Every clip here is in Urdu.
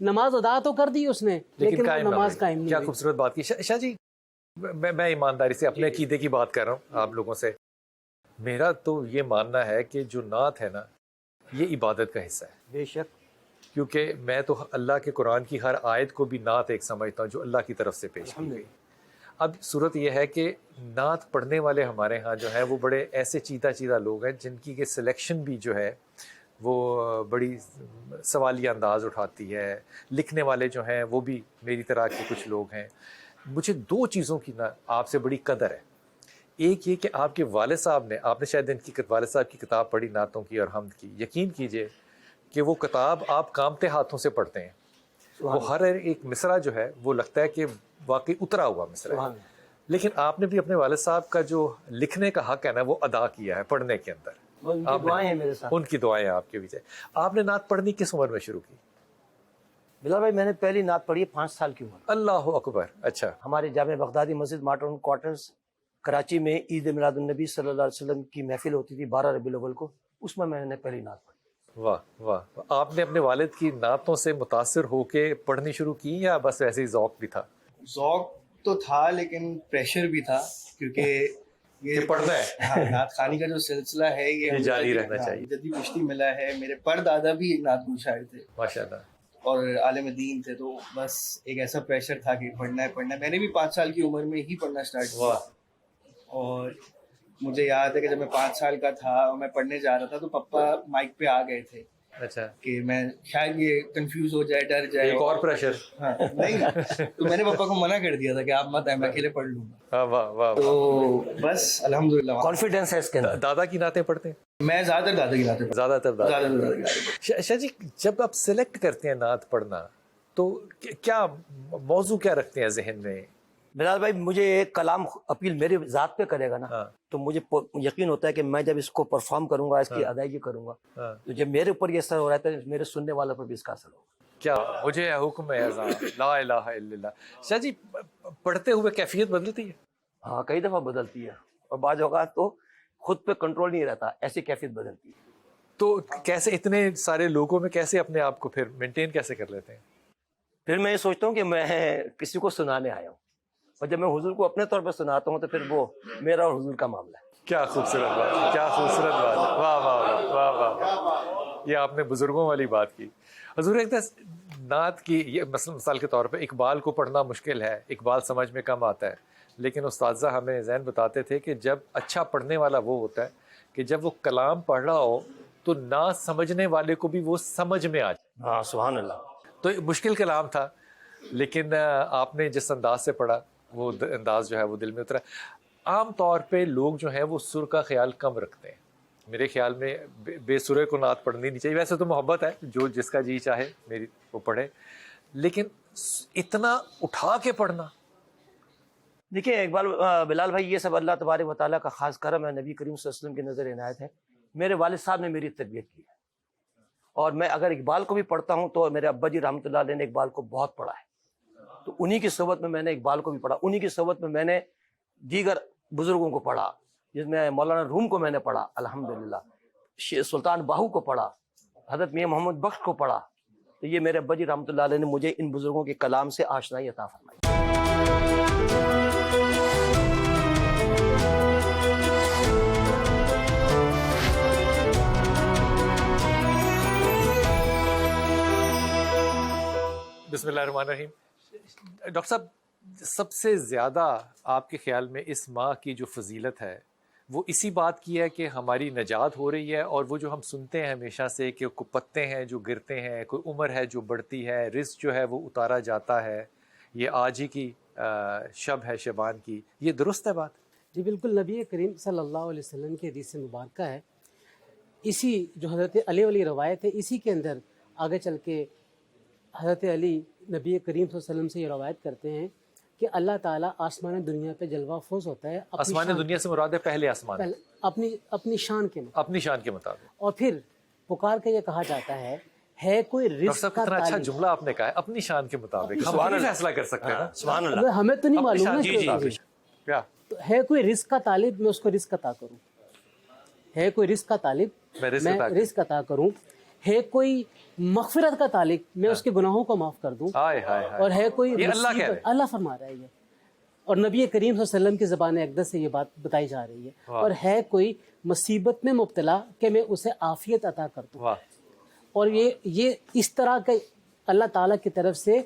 نماز ادا تو کر دی اس نے لیکن وہ قائم نہ نماز ہوئی۔ قائم نہیں کیا ہوئی۔ خوبصورت بات کی شاہ جی، میں ایمانداری سے اپنے عقیدے کی بات کر رہا ہوں آپ لوگوں سے. میرا تو یہ ماننا ہے کہ جو نعت ہے نا یہ عبادت کا حصہ ہے، بے شک. کیونکہ میں تو اللہ کے قرآن کی ہر آیت کو بھی نعت ایک سمجھتا ہوں جو اللہ کی طرف سے پیش کی گئی. اب صورت یہ ہے کہ نعت پڑھنے والے ہمارے ہاں جو ہے وہ بڑے ایسے چیدہ لوگ ہیں جن کی کہ سلیکشن بھی جو ہے وہ بڑی سوالیہ انداز اٹھاتی ہے. لکھنے والے جو ہیں وہ بھی میری طرح کے کچھ لوگ ہیں. مجھے دو چیزوں کی نا آپ سے بڑی قدر ہے. ایک یہ کہ آپ کے والد صاحب نے، آپ نے شاید ان کی والد صاحب کی کتاب پڑھی نعتوں کی اور حمد کی، یقین کیجئے کہ وہ کتاب آپ کامتے ہاتھوں سے پڑھتے ہیں. وہ ہر ایک مصرع جو ہے وہ لگتا ہے کہ واقعی اترا ہوا مصرع ہے. لیکن آپ نے بھی اپنے والد صاحب کا جو لکھنے کا حق ہے نا وہ ادا کیا ہے پڑھنے کے اندر. دعائیں ہیں میرے ساتھ. ان کی دعائیں آپ کے پیچھے. آپ نے نعت پڑھنی کس عمر میں شروع کی؟ بلال بھائی میں نے پہلی نعت پڑھی ہے 5 سال کی عمر. اللہ اکبر. اچھا. ہمارے جامع بغدادی مسجد ماڈرن کوارٹرز کراچی میں عید میلاد النبی صلی اللہ علیہ وسلم کی محفل ہوتی تھی 12 ربیع الاول کو، اس میں نے پہلی نعت پڑھی. واہ واہ. آپ نے اپنے والد کی نعتوں سے متاثر ہو کے پڑھنی شروع کی یا بس ایسے ہی ذوق بھی تھا؟ ذوق تو تھا لیکن پریشر بھی تھا، کیونکہ یہ پڑھنا ہے. نعت خوانی کا جو سلسلہ ہے یہ جاری رہنا چاہیے. جدی پشتی ملا ہے. میرے پردادا بھی ایک نعت گو شاعر تھے ماشاءاللہ اور عالم دین تھے، تو بس ایک ایسا پریشر تھا کہ پڑھنا ہے پڑھنا ہے. میں نے بھی 5 سال کی عمر میں ہی پڑھنا سٹارٹ کیا. اور مجھے یاد ہے کہ جب میں 5 سال کا تھا اور میں پڑھنے جا رہا تھا تو پپا مائک پہ آ گئے تھے. اچھا. کہ میں شاید یہ کنفیوز ہو جائے، ڈر جائے. ایک اور پریشر. ہاں نہیں، تو میں نے پپا کو منع کر دیا تھا کہ آپ مت آئیں، میں اکیلے پڑھ لوں گا. واہ واہ. تو بس الحمدللہ کانفیڈنس ہے اس کے اندر. دادا کی نعتیں پڑھتے ہیں؟ میں زیادہ تر دادا کی نعتیں پڑھتا زیادہ تر ہوں. دادا. زیادہ تر دادا کی نعتیں. شاہ جی جب آپ سلیکٹ کرتے ہیں نعت پڑھنا تو کیا موضوع کیا رکھتے ہیں ذہن میں؟ بلال بھائی مجھے ایک کلام اپیل میری ذات پہ کرے گا نا تو مجھے یقین ہوتا ہے کہ میں جب اس کو پرفارم کروں گا، اس کی ادائیگی کروں گا، تو جب میرے اوپر یہ اثر ہو رہا ہے تو میرے سننے والوں پر بھی اس کا اثر ہوگا. کیا مجھے حکم ہے اذان لا الہ الا اللہ. شاہ جی پڑھتے ہوئے کیفیت بدلتی ہے؟ ہاں کئی دفعہ بدلتی ہے، اور بعض اوقات تو خود پہ کنٹرول نہیں رہتا، ایسی کیفیت بدلتی ہے. تو کیسے اتنے سارے لوگوں میں کیسے اپنے آپ کو پھر مینٹین کیسے کر لیتے ہیں؟ پھر میں یہ سوچتا ہوں کہ میں کسی کو سنانے آیا ہوں، اور جب میں حضور کو اپنے طور پر سناتا ہوں تو پھر وہ میرا اور حضور کا معاملہ ہے. کیا خوبصورت بات، کیا خوبصورت بات. واہ واہ واہ واہ. یہ آپ نے بزرگوں والی بات کی. حضور ایک نعت کی یہ مثال کے طور پہ اقبال کو پڑھنا مشکل ہے، اقبال سمجھ میں کم آتا ہے، لیکن اساتذہ ہمیں ذہن بتاتے تھے کہ جب اچھا پڑھنے والا وہ ہوتا ہے کہ جب وہ کلام پڑھ رہا ہو تو نہ سمجھنے والے کو بھی وہ سمجھ میں آ جائے. ہاں سبحان اللہ. تو مشکل کلام تھا لیکن آپ نے جس انداز سے پڑھا وہ انداز جو ہے وہ دل میں اترا. عام طور پہ لوگ جو ہیں وہ سر کا خیال کم رکھتے ہیں. میرے خیال میں بے سرے کو نعت پڑھنی نہیں چاہیے. ویسے تو محبت ہے، جو جس کا جی چاہے میری وہ پڑھے، لیکن اتنا اٹھا کے پڑھنا. دیکھیے اقبال بلال بھائی یہ سب اللہ تبارک و تعالیٰ کا خاص کرم ہے، نبی کریم صلی اللہ علیہ وسلم کی نظر عنایت ہے. میرے والد صاحب نے میری تربیت کی ہے، اور میں اگر اقبال کو بھی پڑھتا ہوں تو میرے ابا جی رحمۃ اللہ علیہ نے اقبال کو بہت پڑھا ہے، تو انہی کی صحبت میں نے اقبال کو بھی پڑھا. انہی کی صحبت میں نے دیگر بزرگوں کو پڑھا، جس میں مولانا روم کو میں نے پڑھا الحمدللہ، سلطان باہو کو پڑھا، حضرت میاں محمد بخش کو پڑھا. تو یہ میرے ابا جی رحمۃ اللہ علیہ نے مجھے ان بزرگوں کے کلام سے آشنائی عطا فرمائی. بسم اللہ الرحمن الرحیم. ڈاکٹر صاحب سب سے زیادہ آپ کے خیال میں اس ماہ کی جو فضیلت ہے وہ اسی بات کی ہے کہ ہماری نجات ہو رہی ہے، اور وہ جو ہم سنتے ہیں ہمیشہ سے کہ کوئی پتے ہیں جو گرتے ہیں، کوئی عمر ہے جو بڑھتی ہے، رزق جو ہے وہ اتارا جاتا ہے، یہ آج ہی کی شب ہے شبان کی، یہ درست ہے بات؟ جی بالکل. نبی کریم صلی اللہ علیہ وسلم کی حدیث مبارکہ ہے، اسی جو حضرت علی والی روایت ہے اسی کے اندر آگے چل کے حضرت علی نبی کریم صلی اللہ علیہ وسلم سے یہ روایت کرتے ہیں کہ اللہ تعالیٰ آسمان دنیا پہ جلوہ افروز ہوتا ہے. آسمان دنیا سے مراد ہے پہلے آسمان، اپنی شان کے مطابق، اپنی شان کے مطابق. اور پھر پکار کے یہ کہا جاتا ہے کوئی رزق کا کتنا اچھا تعلق. جملہ آپ نے کہا ہے، اپنی شان کے مطابق. ہم بھی فیصلہ کر سکتے ہیں نا. سبحان اللہ. ہمیں تو نہیں معلوم نا جی جی کیا تو ہے کوئی رزق کا طالب، میں اس کو رزق عطا کروں. ہے کوئی رزق کا طالب، میں میں رزق عطا کروں. ہے کوئی مغفرت کا تعلق، میں اس کے گناہوں کو معاف کر دوں، ہائے ہائے ہائے، اور ہے کوئی یہ اللہ کہہ رہے ہیں۔ اللہ فرما رہا ہے یہ، اور نبی کریم صلی اللہ علیہ وسلم کی زبان اقدس سے یہ بات بتائی جا رہی ہے، اور ہے کوئی مصیبت میں مبتلا کہ میں اسے عافیت عطا کر دوں، واہ، اور یہ اس طرح کا اللہ تعالیٰ کی طرف سے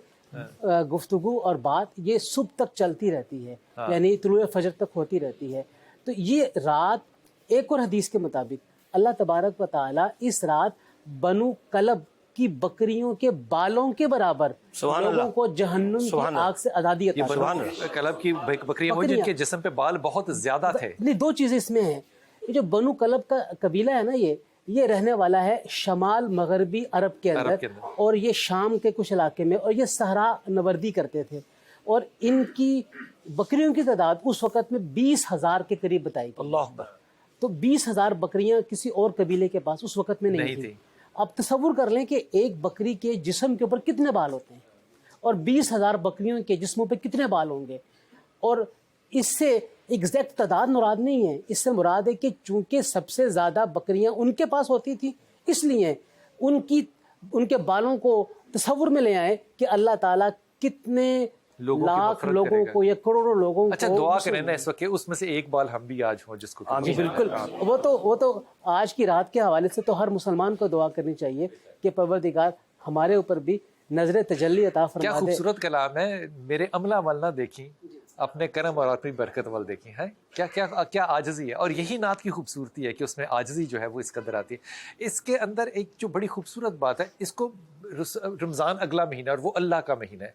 گفتگو اور بات یہ صبح تک چلتی رہتی ہے، یعنی طلوع فجر تک ہوتی رہتی ہے۔ تو یہ رات ایک اور حدیث کے مطابق اللہ تبارک و تعالیٰ اس رات بنو کلب کی بکریوں کے بالوں کے برابر سبحان لوگوں اللہ، کو جہنم کی سبحان آگ سے آزادی عطا یہ کرتا ہے۔ بنو کلب کی بکریاں وہ جن کے جسم پہ بال بہت زیادہ تھے۔ نہیں، دو چیزیں اس میں ہیں، یہ جو بنو کلب کا قبیلہ ہے نا، یہ رہنے والا ہے شمال مغربی عرب کے اندر، اور یہ شام کے کچھ علاقے میں، اور یہ صحرا نوردی کرتے تھے، اور ان کی بکریوں کی تعداد اس وقت میں 20,000 کے قریب بتائی گئی۔ اللہ اکبر۔ تو 20,000 بکریاں کسی اور قبیلے کے پاس اس وقت میں نہیں تھیں۔ اب تصور کر لیں کہ ایک بکری کے جسم کے اوپر کتنے بال ہوتے ہیں، اور 20,000 بکریوں کے جسموں پہ کتنے بال ہوں گے، اور اس سے ایگزیکٹ تعداد مراد نہیں ہے، اس سے مراد ہے کہ چونکہ سب سے زیادہ بکریاں ان کے پاس ہوتی تھی، اس لیے ان کے بالوں کو تصور میں لے آئے کہ اللہ تعالیٰ کتنے لاکھ لوگوں کو یا کروڑوں لوگوں کو۔ اچھا دعا کریں نا اس وقت کہ اس میں سے ایک بال ہم بھی آج ہوں جس کو۔ جی بالکل، وہ تو آج کی رات کے حوالے سے تو ہر مسلمان کو دعا کرنی چاہیے کہ پروردگار ہمارے اوپر بھی نظر تجلی عطا فرما دے۔ کیا خوبصورت کلام ہے، میرے عملہ عمل نہ دیکھیں، اپنے کرم اور اپنی برکت عمل دیکھیں، ہے کیا عاجزی ہے، اور یہی نعت کی خوبصورتی ہے کہ اس میں عاجزی جو ہے وہ اس قدر آتی ہے۔ اس کے اندر ایک جو بڑی خوبصورت بات ہے، اس کو رمضان اگلا مہینہ اور وہ اللہ کا مہینہ ہے،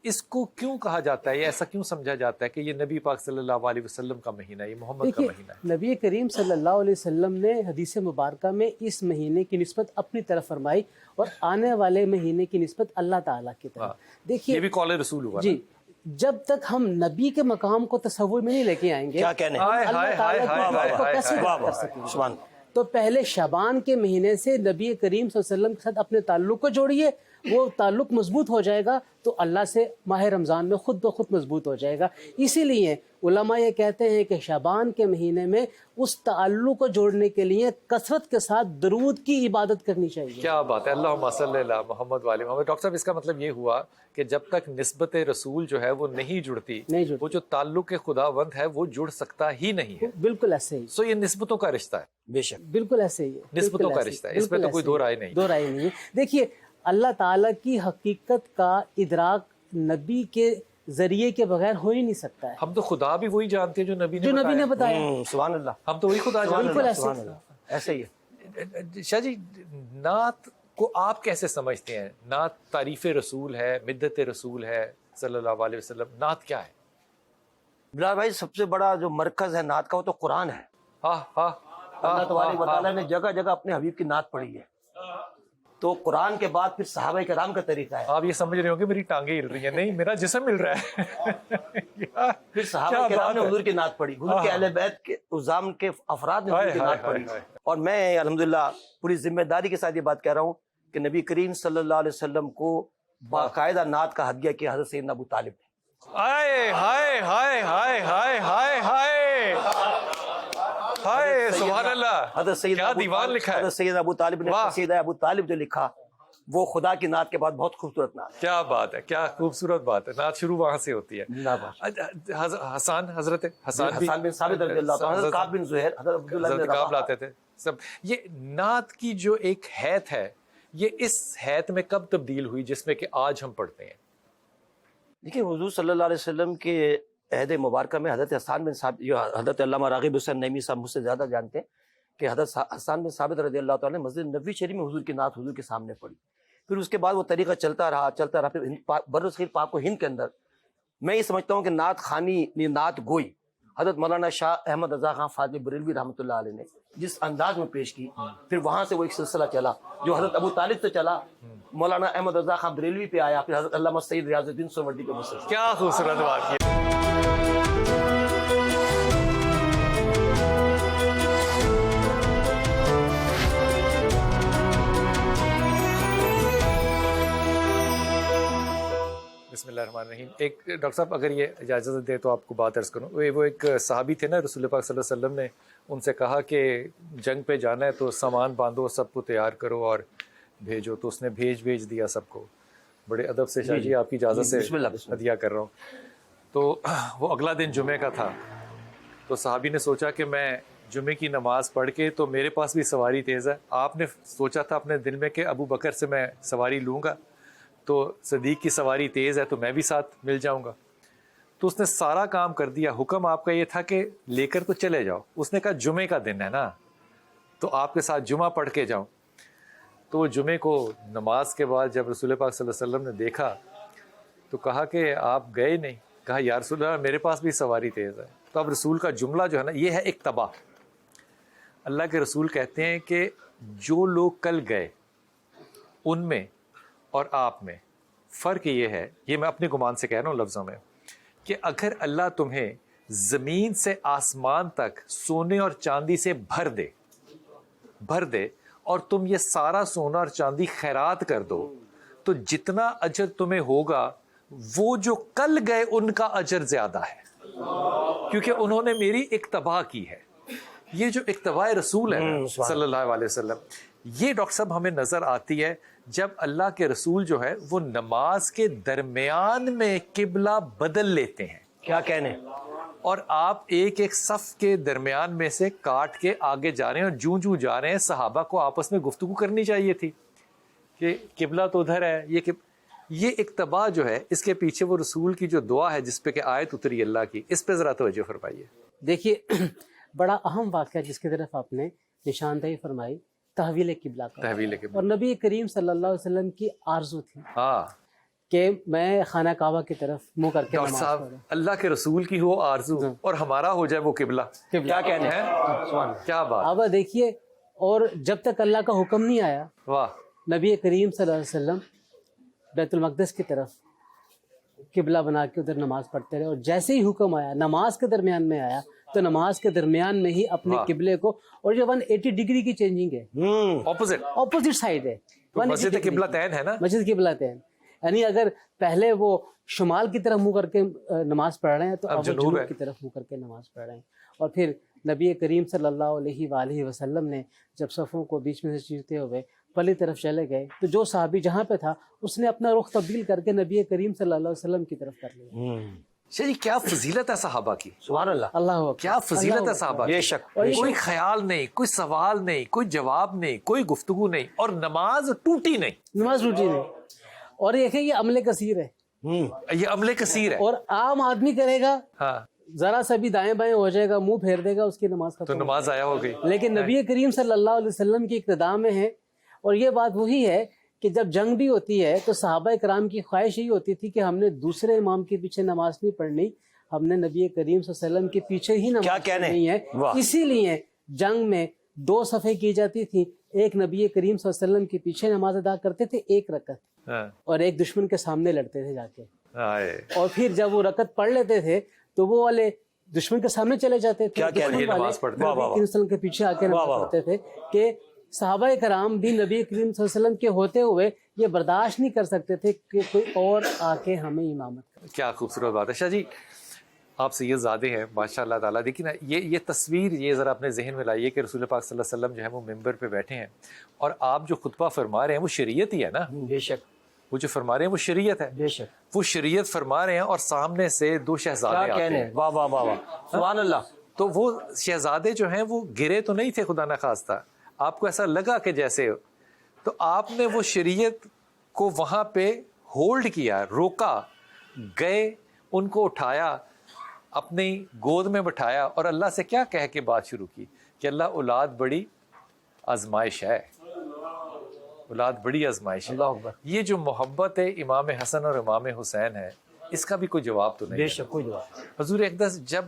اس کو کیوں کہا جاتا ہے، ایسا کیوں سمجھا جاتا ہے کہ یہ نبی پاک صلی اللہ علیہ وسلم کا مہینہ ہے، یہ محمد کا مہینہ ہے؟ نبی کریم صلی اللہ علیہ وسلم نے حدیث مبارکہ میں اس مہینے کی نسبت اپنی طرف فرمائی، اور آنے والے مہینے کی نسبت اللہ تعالیٰ کی طرف۔ دیکھیے یہ بھی قول رسول ہوا۔ جی، جب تک ہم نبی کے مقام کو تصور میں نہیں لے کے آئیں گے، کیا کہنے، اللہ تعالیٰ کی بات کو کیسے کر سکیں گے؟ سبحان۔ تو پہلے شعبان کے مہینے سے نبی کریم صلی اللہ علیہ وسلم کے ساتھ اپنے تعلق کو جوڑیے، وہ تعلق مضبوط ہو جائے گا تو اللہ سے ماہ رمضان میں خود بخود مضبوط ہو جائے گا۔ اسی لیے علماء یہ کہتے ہیں کہ شعبان کے مہینے میں اس تعلق کو جوڑنے کے لیے کثرت کے ساتھ درود کی عبادت کرنی چاہیے۔ کیا بات ہے، اللہم صلی اللہ محمد وآل محمد۔ ڈاکٹر صاحب، اس کا مطلب یہ ہوا کہ جب تک نسبت رسول جو ہے وہ نہیں جڑتی، وہ جو تعلق خداوند ہے وہ جڑ سکتا ہی نہیں ہے۔ بالکل ایسے ہی، سو یہ نسبتوں کا رشتہ ہے، بے شک بالکل ایسے ہی ہے، نسبتوں کا رشتہ ہے، اس میں تو کوئی دو رائے نہیں۔ دو رائے نہیں ہے۔ دیکھیے، اللہ تعالیٰ کی حقیقت کا ادراک نبی کے ذریعے کے بغیر ہو ہی نہیں سکتا ہے۔ ہم تو خدا بھی وہی جانتے ہیں جو نبی نے بتایا، سبحان اللہ، ہم تو وہی خدا جانتے ہیں۔ سبحان اللہ، ایسے ہی ہے۔ شاہ جی، نعت کو آپ کیسے سمجھتے ہیں؟ نعت تعریف رسول ہے، مدت رسول ہے صلی اللہ علیہ وسلم، نعت کیا ہے؟ بلال بھائی، سب سے بڑا جو مرکز ہے نعت کا وہ تو قرآن ہے۔ اللہ تبارک و تعالیٰ نے جگہ جگہ اپنے حبیب کی نعت پڑھی ہے، تو قرآن کے بعد پھر صحابہ کرام کا طریقہ ہے۔ آپ یہ سمجھ رہے ہوں کہ میری ٹانگیں ہل رہی ہیں، نہیں، میرا جسم مل رہا ہے۔ پھر صحابہ کرام نے حضور کی نعت پڑھی، حضور کے اہل بیت کے عظام کے افراد نے حضور کی نعت پڑھی، اور میں الحمدللہ پوری ذمہ داری کے ساتھ یہ بات کہہ رہا ہوں کہ نبی کریم صلی اللہ علیہ وسلم کو باقاعدہ نعت کا ہدیہ کیا حضرت سیدنا ابو طالب نے۔ ہائے ہائے ہائے ہائے ہائے ہائے ہائے ہائے، سبحان اللہ، حضرت کیا دیوان لکھا ہے حضرت سیدنا ابو طالب نے، سیدنا ابو طالب جو لکھا وہ خدا کی نعت کے بعد بہت خوبصورت نعت ہے۔ کیا بات ہے، کیا خوبصورت بات ہے، نعت شروع وہاں سے ہوتی ہے۔ حسن، حضرت حسن بن ثابت رضی اللہ عنہ، حضرت کعب بن زہیر، حضرت عبداللہ بن کعب رواحہ لاتے تھے سب۔ یہ نعت کی جو ایک حیت ہے، یہ اس حیت میں کب تبدیل ہوئی جس میں کہ آج ہم پڑھتے ہیں؟ دیکھیں، حضور صلی اللہ علیہ وسلم کے عہد مبارکہ میں حضرت حسان بن ثابت، جو حضرت علامہ راغب حسین نعیمی صاحب مجھ سے زیادہ جانتے ہیں، کہ حضرت حسان بن ثابت رضی اللہ تعالیٰ نے مسجد نبوی شریف میں حضور کی نعت حضور کے سامنے پڑھی۔ پھر اس کے بعد وہ طریقہ چلتا رہا۔ پھر برصغیر پاک و ہند کے اندر میں یہ سمجھتا ہوں کہ نعت خوانی، نعت گوئی حضرت مولانا شاہ احمد رضا خان فاضل بریلوی رحمۃ اللہ علیہ نے جس انداز میں پیش کی، پھر وہاں سے وہ ایک سلسلہ چلا جو حضرت ابو طالب سے چلا، مولانا احمد رضا خان بریلوی پہ آیا، پھر حضرت علامہ سید ریاض الدین سہروردی پہ مسلسل۔ کیا خوبصورت بات کی۔ بسم اللہ الرحمن الرحیم۔ ایک ڈاکٹر صاحب اگر یہ اجازت دے تو آپ کو بات عرض کروں۔ وہ ایک صحابی تھے نا، رسول پاک صلی اللہ علیہ وسلم نے ان سے کہا کہ جنگ پہ جانا ہے تو سامان باندھو، سب کو تیار کرو اور بھیجو، تو اس نے بھیج دیا سب کو بڑے ادب سے. شاہ جی آپ کی اجازت سے بسم اللہ بسم اللہ. ہدیہ کر رہا ہوں. تو وہ اگلا دن جمعے کا تھا، تو صحابی نے سوچا کہ میں جمعے کی نماز پڑھ کے تو میرے پاس بھی سواری تیز ہے. آپ نے سوچا تھا اپنے دل میں کہ ابو بکر سے میں سواری لوں گا تو صدیق کی سواری تیز ہے تو میں بھی ساتھ مل جاؤں گا. تو اس نے سارا کام کر دیا. حکم آپ کا یہ تھا کہ لے کر تو چلے جاؤ. اس نے کہا جمعے کا دن ہے نا تو آپ کے ساتھ جمعہ پڑھ کے جاؤں. تو جمعے کو نماز کے بعد جب رسول پاک صلی اللہ علیہ وسلم نے دیکھا تو کہا کہ آپ گئے نہیں. کہا یا رسول اللہ میرے پاس بھی سواری تیز ہے. تو اب رسول کا جملہ جو ہے نا یہ ہے اقتبا. اللہ کے رسول کہتے ہیں کہ جو لوگ کل گئے ان میں اور آپ میں فرق یہ ہے، یہ میں اپنے گمان سے کہہ رہا ہوں لفظوں میں، کہ اگر اللہ تمہیں زمین سے آسمان تک سونے اور چاندی سے بھر دے اور تم یہ سارا سونا اور چاندی خیرات کر دو تو جتنا اجر تمہیں ہوگا وہ جو کل گئے ان کا اجر زیادہ ہے، کیونکہ انہوں نے میری اقتبا کی ہے. یہ جو اقتباء رسول ہے صلی اللہ علیہ وسلم، یہ ڈاکٹر صاحب ہمیں نظر آتی ہے جب اللہ کے رسول جو ہے وہ نماز کے درمیان میں قبلہ بدل لیتے ہیں. کیا کہنے، اور آپ ایک ایک صف کے درمیان میں سے کاٹ کے آگے جا رہے ہیں اور جوں جا رہے ہیں. صحابہ کو آپس میں گفتگو کرنی چاہیے تھی کہ قبلہ تو ادھر ہے. یہ اقتباء جو ہے اس کے پیچھے وہ رسول کی جو دعا ہے جس پہ کہ آیت اتری اللہ کی، اس پہ ذرا توجہ فرمائیے. دیکھیے بڑا اہم واقعہ جس کی طرف آپ نے نشاندہی فرمائی، تحویل قبلہ کا. تحویل قبلہ اور نبی کریم صلی اللہ علیہ وسلم کی آرزو تھی ہاں کہ میں خانہ کعبہ کی طرف منہ کر کے ڈاکٹر نماز صاحب پڑھوں. اللہ کے رسول کی ہو آرزو اور ہمارا ہو جائے وہ قبلہ. کیا کہنے ہے کیا بات. اب دیکھیے، اور جب تک اللہ کا حکم نہیں آیا واہ. نبی کریم صلی اللہ علیہ وسلم بیت المقدس کی طرف قبلہ بنا کے ادھر نماز پڑھتے رہے. اور جیسے ہی حکم آیا نماز کے درمیان میں آیا تو نماز کے درمیان میں ہی اپنے قبلے کو، اور یہ 180 ڈگری کی چینجنگ ہے، اپوزٹ سائڈ ہے. مسجد قبلہ تین ہے نا، مسجد قبلہ تین، یعنی اگر پہلے وہ شمال کی طرف منہ کر کے نماز پڑھ رہے ہیں تو اب جنوب کی طرف منہ کر کے نماز پڑھ رہے ہیں. اور پھر نبی کریم صلی اللہ علیہ وآلہ وسلم نے جب صفوں کو بیچ میں سے چیرتے ہوئے پلی طرف چلے گئے تو جو صحابی جہاں پہ تھا اس نے اپنا رخ تبدیل کر کے نبی کریم صلی اللہ علیہ وسلم کی طرف کر لیا. شاہ جی کیا فضیلت ہے صحابہ کی، سبحان اللہ. اللہ اکبر. کیا فضیلت ہے صحابہ کی. بے شک. کوئی خیال نہیں، کوئی سوال نہیں، کوئی جواب نہیں، کوئی گفتگو نہیں، اور نماز ٹوٹی نہیں. نماز روٹی نہیں. اور یہ عمل کثیر ہے، یہ عمل کثیر ہے. اور عام آدمی کرے گا ہاں ذرا سا بھی دائیں بائیں ہو جائے گا، منہ پھیر دے گا، اس کی نماز تو ختم. نماز آیا ہو گئی. لیکن نبی کریم صلی اللہ علیہ وسلم کی اقتداء میں ہے. اور یہ بات وہی ہے کہ جب جنگ بھی ہوتی ہے تو صحابہ کرام کی خواہش یہی ہوتی تھی کہ ہم نے دوسرے امام کے پیچھے نماز نہیں پڑھنی، ہم نے نبی کریم صلی اللہ علیہ وسلم کے پیچھے ہی نماز پڑھنی ہے. اسی لیے جنگ میں 2 صفیں کی جاتی تھی. ایک نبی کریم صلی اللہ علیہ وسلم کے پیچھے نماز ادا کرتے تھے 1 رکعت، اور ایک دشمن کے سامنے لڑتے تھے جا کے. اور پھر جب وہ رکعت پڑھ لیتے تھے تو وہ والے دشمن کے سامنے چلے جاتے تھے، نماز پڑھتے نبی کریم صلی اللہ علیہ وسلم کے پیچھے آ کے نماز پڑھتے تھے کہ صحابہ کرام بھی نبی کریم صلی اللہ علیہ وسلم کے ہوتے ہوئے یہ برداشت نہیں کر سکتے تھے کہ کوئی اور آ کے ہمیں امامت کرے. کیا خوبصورت بات ہے. شاہ جی آپ سید زادے ہیں ماشاء اللہ تعالیٰ. دیکھیں نا یہ تصویر یہ ذرا اپنے ذہن میں لائیے کہ رسول پاک صلی اللہ علیہ وسلم جو ہے وہ ممبر پہ بیٹھے ہیں اور آپ جو خطبہ فرما رہے ہیں وہ شریعت ہی ہے نا. بے شک. وہ جو فرما رہے ہیں وہ شریعت ہے. بے شک. وہ شریعت فرما رہے ہیں اور سامنے سے 2 شہزادے آتے ہیں. واہ واہ واہ واہ سبحان اللہ. تو وہ شہزادے جو ہیں وہ گرے تو نہیں تھے خدا نخواستہ، آپ کو ایسا لگا کہ جیسے، تو آپ نے وہ شریعت کو وہاں پہ ہولڈ کیا، روکا، گئے ان کو اٹھایا، اپنی گود میں بٹھایا اور اللہ سے کیا کہہ کے بات شروع کی کہ اللہ اولاد بڑی آزمائش ہے، اولاد بڑی آزمائش ہے. اللہ اکبر. یہ جو محبت ہے امام حسن اور امام حسین ہے اس کا بھی کوئی جواب تو نہیں. بے شک کوئی جواب. حضور اقدس جب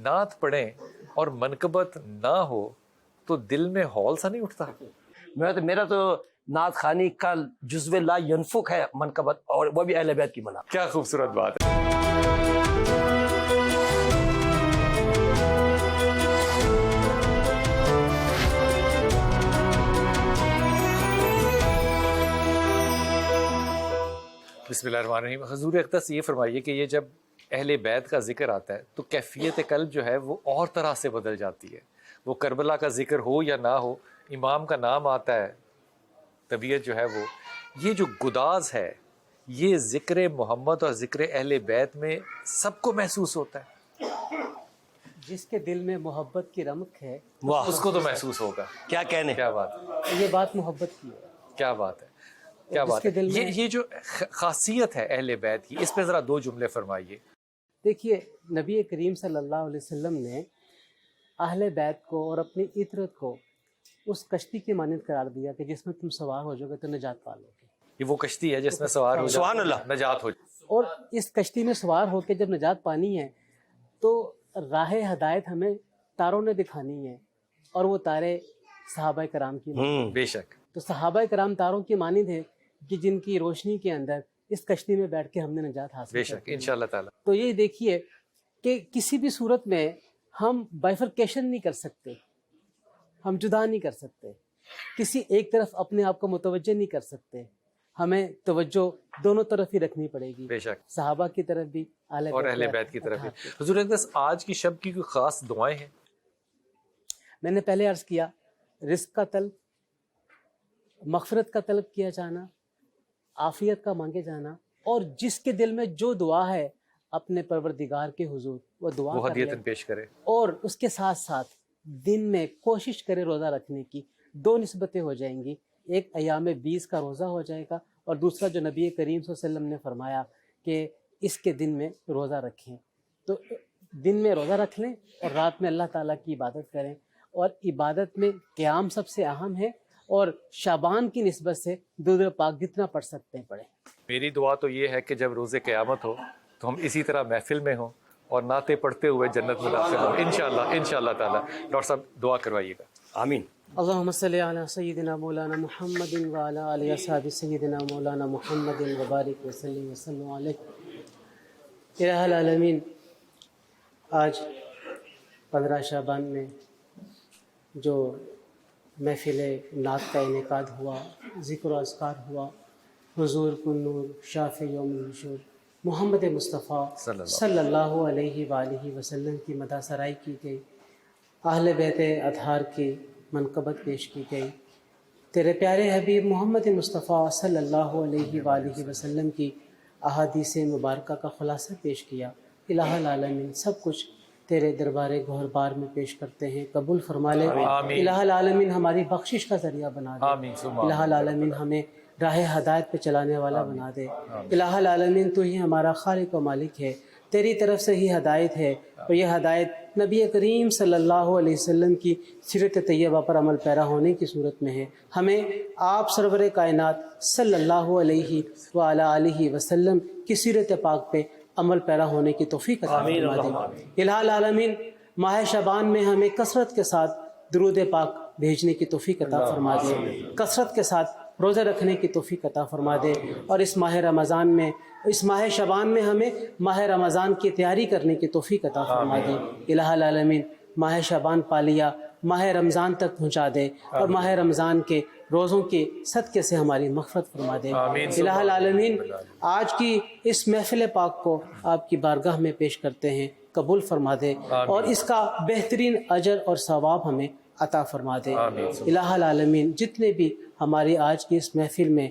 نعت پڑھیں اور منقبت نہ ہو تو دل میں ہول سا نہیں اٹھتا؟ میرا تو نعت خوانی کا جزو لا ینفک ہے منقبت، اور وہ بھی اہل بیت کی منع. کیا خوبصورت بات ہے. بسم اللہ الرحمن الرحیم. حضور اقدس یہ فرمائیے کہ یہ جب اہل بیت کا ذکر آتا ہے تو کیفیت قلب جو ہے وہ اور طرح سے بدل جاتی ہے. وہ کربلا کا ذکر ہو یا نہ ہو، امام کا نام آتا ہے طبیعت جو ہے وہ یہ جو گداز ہے یہ ذکر محمد اور ذکر اہل بیت میں سب کو محسوس ہوتا ہے. جس کے دل میں محبت کی رمق ہے واہ اس کو تو محسوس ہوگا. کیا کہنے. کیا بات ہے, یہ بات محبت کی ہے. کیا بات ہے, کیا جس بات کے ہے. دل میں یہ جو خاصیت ہے اہل بیت کی, اس پہ ذرا 2 جملے فرمائیے. دیکھیے نبی کریم صلی اللہ علیہ وسلم نے اہل بیت کو اور اپنی عطرت کو اس کشتی کی مانند قرار دیا کہ جس میں تم سوار ہو جاؤ گے تو نجات پا لو گے. یہ وہ کشتی ہے جس میں سوار ہو سبحان جائے اللہ. نجات ہو جائے. اور اس کشتی میں سوار ہو کے جب نجات پانی ہے تو راہ ہدایت ہمیں تاروں نے دکھانی ہے, اور وہ تارے صحابہ کرام کی مانند. بے شک. تو صحابہ کرام تاروں کی مانند ہے کہ جن کی روشنی کے اندر اس کشتی میں بیٹھ کے ہم نے نجات حاصل بے کی. شک انشاءاللہ تعالی. تو یہ دیکھیے کہ کسی بھی صورت میں ہم بائفرکیشن نہیں کر سکتے, ہم جدا نہیں کر سکتے, کسی ایک طرف اپنے آپ کو متوجہ نہیں کر سکتے. ہمیں توجہ دونوں طرف ہی رکھنی پڑے گی, بے شک. صحابہ کی طرف بھی اور اہل بیت کی طرف بھی. حضور اقدس آج کی شب کی کوئی خاص دعائیں ہیں؟ میں نے پہلے عرض کیا, رزق کا طلب, مغفرت کا طلب کیا جانا, عافیت کا مانگے جانا, اور جس کے دل میں جو دعا ہے اپنے پروردگار کے حضور وہ دعا وہ کر لے, ہدیتاً پیش کرے. اور اس کے ساتھ ساتھ دن میں کوشش کرے روزہ رکھنے کی. 2 نسبتیں ہو جائیں گی, ایک ایام 20 کا روزہ ہو جائے گا, اور دوسرا جو نبی کریم صلی اللہ علیہ وسلم نے فرمایا کہ اس کے دن میں روزہ رکھیں. تو دن میں روزہ رکھ لیں اور رات میں اللہ تعالیٰ کی عبادت کریں, اور عبادت میں قیام سب سے اہم ہے, اور شعبان کی نسبت سے درود پاک جتنا پڑھ سکتے ہیں پڑھیں. میری دعا تو یہ ہے کہ جب روز قیامت ہو تو ہم اسی طرح محفل میں ہوں اور نعتیں پڑھتے ہوئے جنت میں داخل ہوں انشاءاللہ تعالی. ڈاکٹر صاحب دعا کروائیے گا. آمین. اللہم صلی علی سیدنا مولانا محمد وعلی آلہ اصحاب سیدنا مولانا محمد وبارک وسلم علیہ. الہ العالمین, آج 15 شعبان میں جو محفل نعت کا انعقاد ہوا, ذکر و اذکار ہوا, حضور کن نور شافع یوم النشور محمد مصطفیٰ صلی اللہ علیہ وآلہ وسلم کی مدح سرائی کی گئی, اہل بیت اطہار کی منقبت پیش کی گئی, تیرے پیارے حبیب محمد مصطفیٰ صلی اللہ علیہ وآلہ وسلم کی احادیث مبارکہ کا خلاصہ پیش کیا. الہ العالمین سب کچھ تیرے دربار گوہر بار میں پیش کرتے ہیں, قبول فرما لے. الہ العالمین ہماری بخشش کا ذریعہ بنا دے. الہ العالمین ہمیں راہ ہدایت پہ چلانے والا بنا دے. الہ العالمین تو ہی ہمارا خالق و مالک ہے, تیری طرف سے ہی ہدایت ہے, اور یہ ہدایت نبی کریم صلی اللہ علیہ وسلم کی سیرت طیبہ پر عمل پیرا ہونے کی صورت میں ہے. ہمیں آپ سرور کائنات صلی اللہ علیہ وعلی آلہ وسلم کی سیرت پاک پہ عمل پیرا ہونے کی توفیق عطا فرما دے. الہ العالمین ماہ شعبان میں ہمیں کثرت کے ساتھ درود پاک بھیجنے کی توفیق عطا فرما دے, کثرت کے ساتھ روزہ رکھنے کی توفیق عطا فرما دے, اور اس ماہ رمضان میں, اس ماہ شعبان میں ہمیں ماہ رمضان کی تیاری کرنے کی توفیق عطا فرما دے. الہ العالمین ماہ شعبان پا لیا, ماہ رمضان تک پہنچا دے, اور ماہ رمضان کے روزوں کے صدقے سے ہماری مغفرت فرما دے. الہ العالمین آج کی اس محفل پاک کو آپ کی بارگاہ میں پیش کرتے ہیں, قبول فرما دے, اور اس کا بہترین اجر اور ثواب ہمیں عطا فرما دے. الہ العالمین جتنے بھی ہماری آج کی اس محفل میں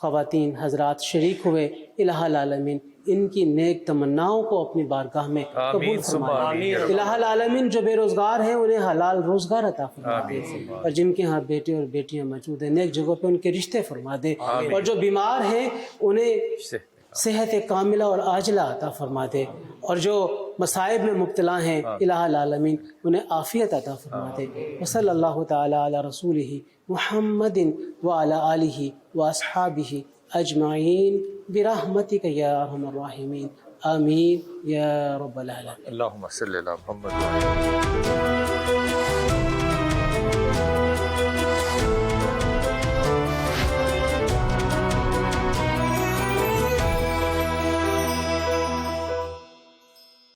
خواتین حضرات شریک ہوئے, الہ العالمین ان کی نیک تمناؤں کو اپنی بارگاہ میں قبول فرما دے. الہ العالمین جو بے روزگار ہیں انہیں حلال روزگار عطا فرما دے, اور جن کے ہاں بیٹے اور بیٹیاں موجود ہیں نیک جگہوں پہ ان کے رشتے فرما دے, اور جو بیمار ہیں انہیں صحت کاملہ اور عاجلہ عطا فرما دے, اور جو مصائب میں مبتلا ہیں الہ العالمین انہیں عافیت عطا فرما دے. وصلی اللہ تعالی علی رسولہ محمد وعلی آلہ واصحابہ اجمعین برحمتک یا ارحم الراحمین. آمین یا رب العالمین. اللہم صلی علی محمد.